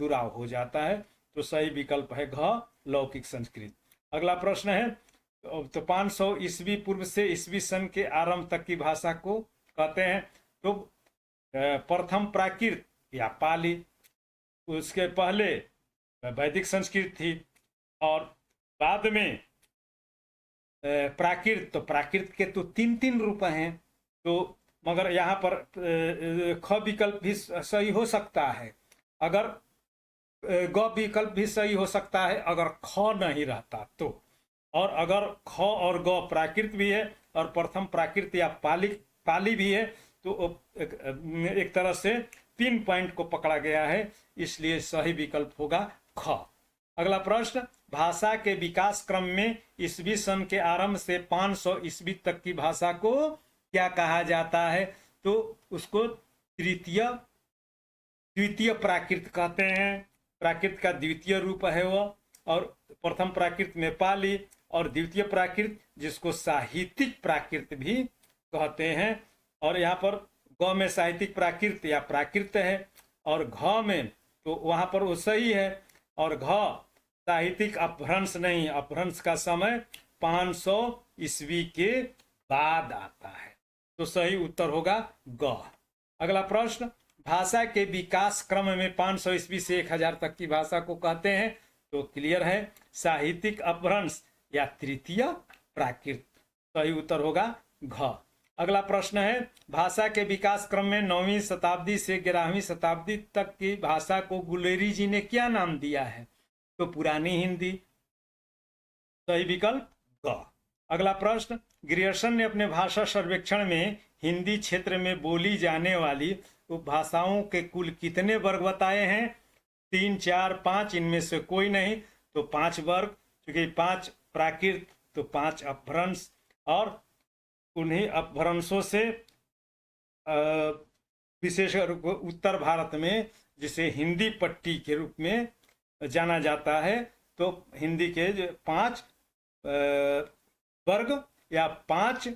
दुराव हो जाता है। तो सही विकल्प है घ, लौकिक संस्कृत। अगला प्रश्न है, तो 500 ईस्वी पूर्व से ईस्वी सन के आरंभ तक की भाषा को कहते हैं। तो प्रथम प्राकृत या पाली, उसके पहले वैदिक संस्कृत थी, और बाद में प्राकृत। तो प्राकृत के तो 3 रूप हैं, तो मगर यहाँ पर ख विकल्प भी सही हो सकता है, अगर ग विकल्प भी सही हो सकता है अगर ख नहीं रहता तो। और अगर ख और ग प्राकृत भी है और प्रथम प्राकृत या पाली भी है, तो एक तरह से 3 पॉइंट को पकड़ा गया है, इसलिए सही विकल्प होगा ख। अगला प्रश्न, भाषा के विकास क्रम में ईस्वी सन के आरंभ से 500 ईस्वी तक की भाषा को क्या कहा जाता है? तो उसको द्वितीय प्राकृत कहते हैं। प्राकृत का द्वितीय रूप है वह, और प्रथम प्राकृत में पाली, और द्वितीय प्राकृत जिसको साहित्यिक प्राकृत भी कहते हैं। और यहाँ पर ग में साहित्यिक प्राकृत या प्राकृत है, और घ में तो वहाँ पर वो सही है, और घ साहित्यिक अपभ्रंश नहीं, अपभ्रंश का समय 500 ईस्वी के बाद आता है, तो सही उत्तर होगा ग। अगला प्रश्न, भाषा के विकास क्रम में 500 ईस्वी से 1000 तक की भाषा को कहते हैं। तो क्लियर है, साहित्यिक अपभ्रंश या तृतीय प्राकृत, सही उत्तर होगा घ। अगला प्रश्न है, भाषा के विकास क्रम में 9वीं शताब्दी से 11वीं शताब्दी तक की भाषा को गुलेरी जी ने क्या नाम दिया है? तो पुरानी हिंदी, सही विकल्प ग। अगला प्रश्न, ग्रियर्सन ने अपने भाषा सर्वेक्षण में हिंदी क्षेत्र में बोली जाने वाली उपभाषाओं के कुल कितने वर्ग बताए हैं? 3, 4, 5, इनमें से कोई नहीं, तो 5 वर्ग, क्योंकि 5 प्राकृत तो 5 अपभ्रंश, और उन्हीं अपभ्रंशों से विशेष उत्तर भारत में जिसे हिंदी पट्टी के रूप में जाना जाता है, तो हिंदी के 5 वर्ग या 5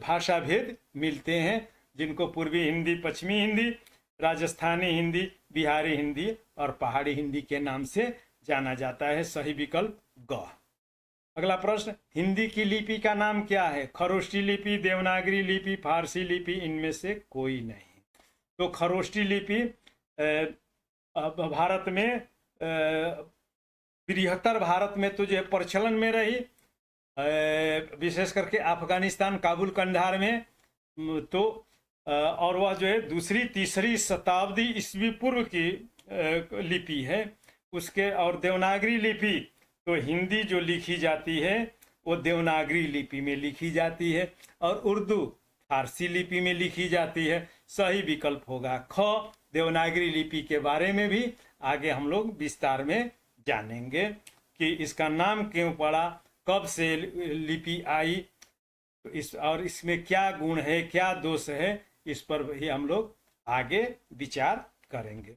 भाषा भेद मिलते हैं, जिनको पूर्वी हिंदी, पश्चिमी हिंदी, राजस्थानी हिंदी, बिहारी हिंदी और पहाड़ी हिंदी के नाम से जाना जाता है। सही विकल्प ग। अगला प्रश्न, हिंदी की लिपि का नाम क्या है? खरोष्टी लिपि, देवनागरी लिपि, फारसी लिपि, इनमें से कोई नहीं। तो खरोष्टी लिपि भारत में बृहत्तर भारत में तो जो है प्रचलन में रही, विशेष करके अफगानिस्तान, काबुल, कंधार में, तो और वह जो है 2री 3री शताब्दी ईस्वी पूर्व की लिपि है उसके। और देवनागरी लिपि तो हिंदी जो लिखी जाती है वो देवनागरी लिपि में लिखी जाती है, और उर्दू फारसी लिपि में लिखी जाती है। सही विकल्प होगा ख। देवनागरी लिपि के बारे में भी आगे हम लोग विस्तार में जानेंगे कि इसका नाम क्यों पड़ा, कब से लिपि आई, और इसमें क्या गुण है, क्या दोष है, इस पर भी हम लोग आगे विचार करेंगे।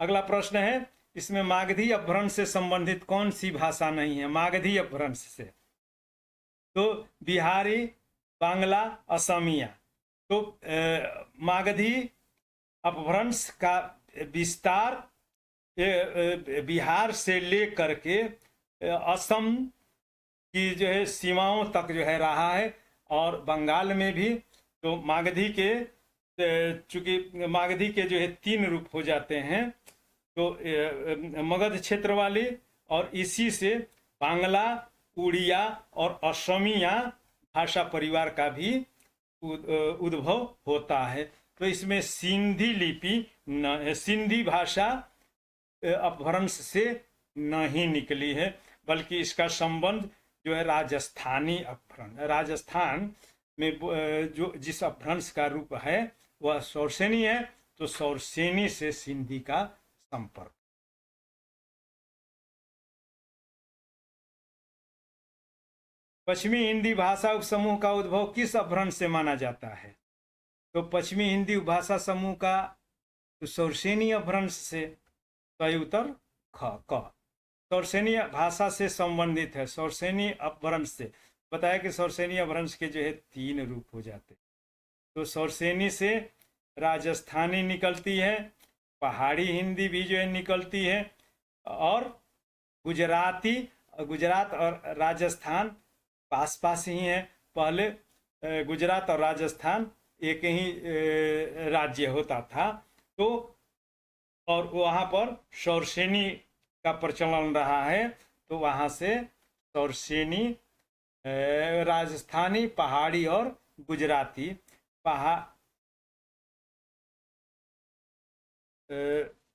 अगला प्रश्न है, इसमें मागधी अपभ्रंश से संबंधित कौन सी भाषा नहीं है? मागधी अपभ्रंश से तो बिहारी, बांग्ला, असमिया। तो मागधी अपभ्रंश का विस्तार बिहार से लेकर के असम की जो है सीमाओं तक जो है रहा है, और बंगाल में भी। तो मागधी के चूंकि मागधी के जो है 3 रूप हो जाते हैं, तो मगध क्षेत्र वाली, और इसी से बांग्ला, उड़िया और असमिया भाषा परिवार का भी उद्भव होता है। तो इसमें सिंधी लिपि सिंधी भाषा अपभ्रंश से नहीं निकली है, बल्कि इसका संबंध जो है राजस्थानी अपभ्रंश, राजस्थान में जो जिस अपभ्रंश का रूप है वह सौरसेनी है, तो सौरसेनी से सिंधी का संपर्क। पश्चिमी हिंदी भाषा उपसमूह का उद्भव किस अपभ्रंश से माना जाता है? तो पश्चिमी हिंदी भाषा समूह का तो सौरसेनी अपभ्रंश से। सही उत्तर क। सौरसेनी भाषा से संबंधित है, सौरसेनी अपभ्रंश से। बताया कि सौरसेनी अपभ्रंश के जो है 3 रूप हो जाते, तो सौरसेनी से राजस्थानी निकलती है, पहाड़ी हिंदी भी जो है निकलती है, और गुजराती, गुजरात और राजस्थान पास पास ही हैं। पहले गुजरात और राजस्थान एक ही राज्य होता था, तो और वहाँ पर शौरसेनी का प्रचलन रहा है, तो वहाँ से शौरसेनी, राजस्थानी, पहाड़ी और गुजराती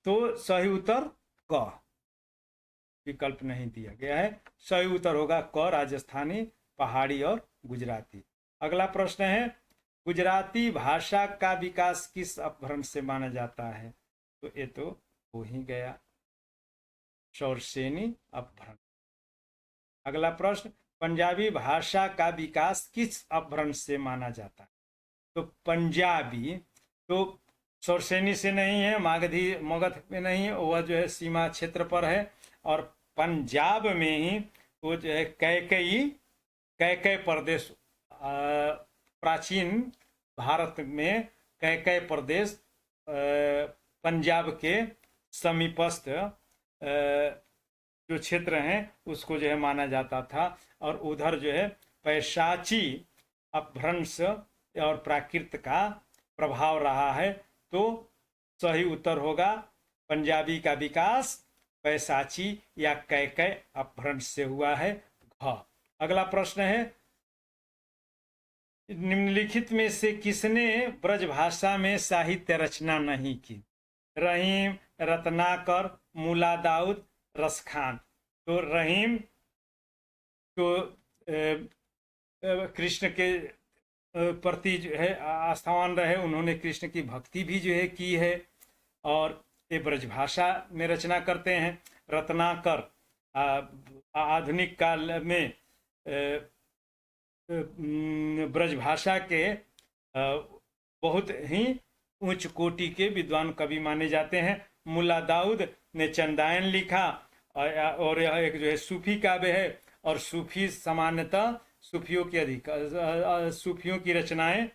तो सही उत्तर क, विकल्प नहीं दिया गया है। सही उत्तर होगा क, राजस्थानी, पहाड़ी और गुजराती। अगला प्रश्न है, गुजराती भाषा का विकास किस अपभ्रंश से माना जाता है? तो ये तो हो ही गया, शौरसेनी अपभ्रंश। अगला प्रश्न, पंजाबी भाषा का विकास किस अपभ्रंश से माना जाता है? तो पंजाबी तो शौरसेनी से नहीं है, मगध में नहीं है, वह जो है सीमा क्षेत्र पर है, और पंजाब में ही वो जो है कैकई प्रदेश, प्राचीन भारत में कैकई प्रदेश पंजाब के समीपस्थ जो क्षेत्र हैं उसको जो है माना जाता था, और उधर जो है पैशाची अपभ्रंश और प्राकृत का प्रभाव रहा है। तो सही उत्तर होगा पंजाबी का विकास पैशाची या कैकई अपभ्रंश से हुआ है, घ। अगला प्रश्न है, निम्नलिखित में से किसने ब्रजभाषा में साहित्य रचना नहीं की? रहीम, रत्नाकर, मुला दाऊद, रसखान। तो रहीम तो कृष्ण के प्रति जो है आस्थावान रहे, उन्होंने कृष्ण की भक्ति भी जो है की है, और ये ब्रजभाषा में रचना करते हैं। रत्नाकर आधुनिक काल में ब्रजभाषा के बहुत ही उच्च कोटि के विद्वान कवि माने जाते हैं। मुल्ला दाऊद ने चंदायन लिखा, और यह एक जो है सूफी काव्य है, और सूफी सामान्यतः सूफियों की रचनाएं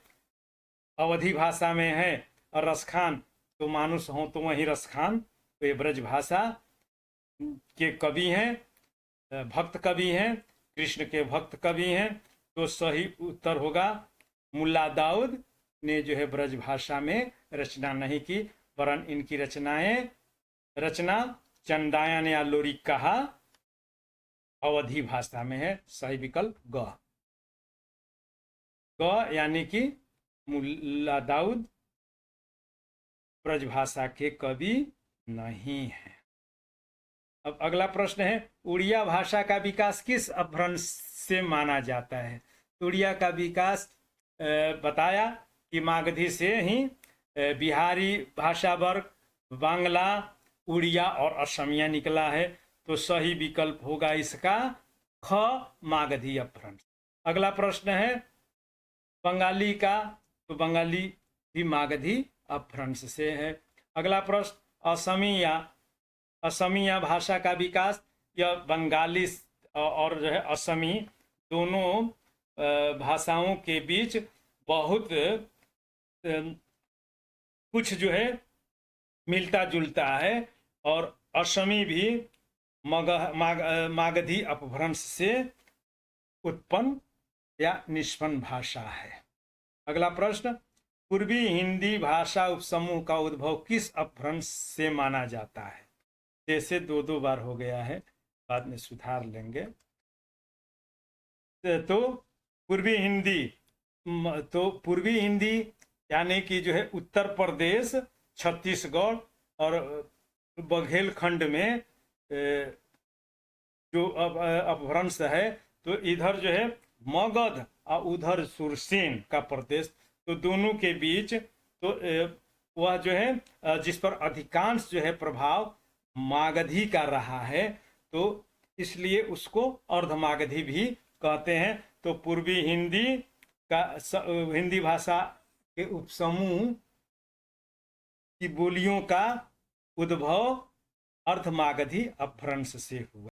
अवधी भाषा में है। और रसखान तो मानुष हो तो वही रसखान, तो ये ब्रजभाषा के कवि हैं, भक्त कवि हैं, कृष्ण के भक्त कवि हैं। तो सही उत्तर होगा मुल्ला दाऊद ने जो है ब्रजभाषा में रचना नहीं की, वरन इनकी रचना चंदायन या लोरिकहा अवधी भाषा में है। सही विकल्प ग यानी कि मुल्ला दाऊद ब्रजभाषा के कवि नहीं है। अब अगला प्रश्न है, उड़िया भाषा का विकास किस अपभ्रंश से माना जाता है? उड़िया का विकास बताया कि मागधी से ही बिहारी भाषा वर्ग, बांग्ला, उड़िया और असमिया निकला है। तो सही विकल्प होगा इसका ख, मागधी अपभ्रंश। अगला प्रश्न है, बंगाली का, तो बंगाली भी मागधी अपभ्रंश से है। अगला प्रश्न, असमिया भाषा का विकास, यह बंगाली और जो है असमी दोनों भाषाओं के बीच बहुत कुछ जो है मिलता जुलता है, और असमी भी मागधी अपभ्रंश से उत्पन्न या निष्पन्न भाषा है। अगला प्रश्न, पूर्वी हिंदी भाषा उपसमूह का उद्भव किस अपभ्रंश से माना जाता है? जैसे दो बार हो गया है, बाद में सुधार लेंगे। तो पूर्वी हिंदी यानी कि जो है उत्तर प्रदेश, छत्तीसगढ़ और बघेलखंड में जो अपभ्रंश है, तो इधर जो है मगध और उधर सुरसेन का प्रदेश, तो दोनों के बीच तो वह जो है जिस पर अधिकांश जो है प्रभाव मागधी का रहा है, तो इसलिए उसको अर्धमागधी भी कहते हैं। तो पूर्वी हिंदी भाषा के उपसमूह की बोलियों का उद्भव अर्धमागधी अपभ्रंश से हुआ।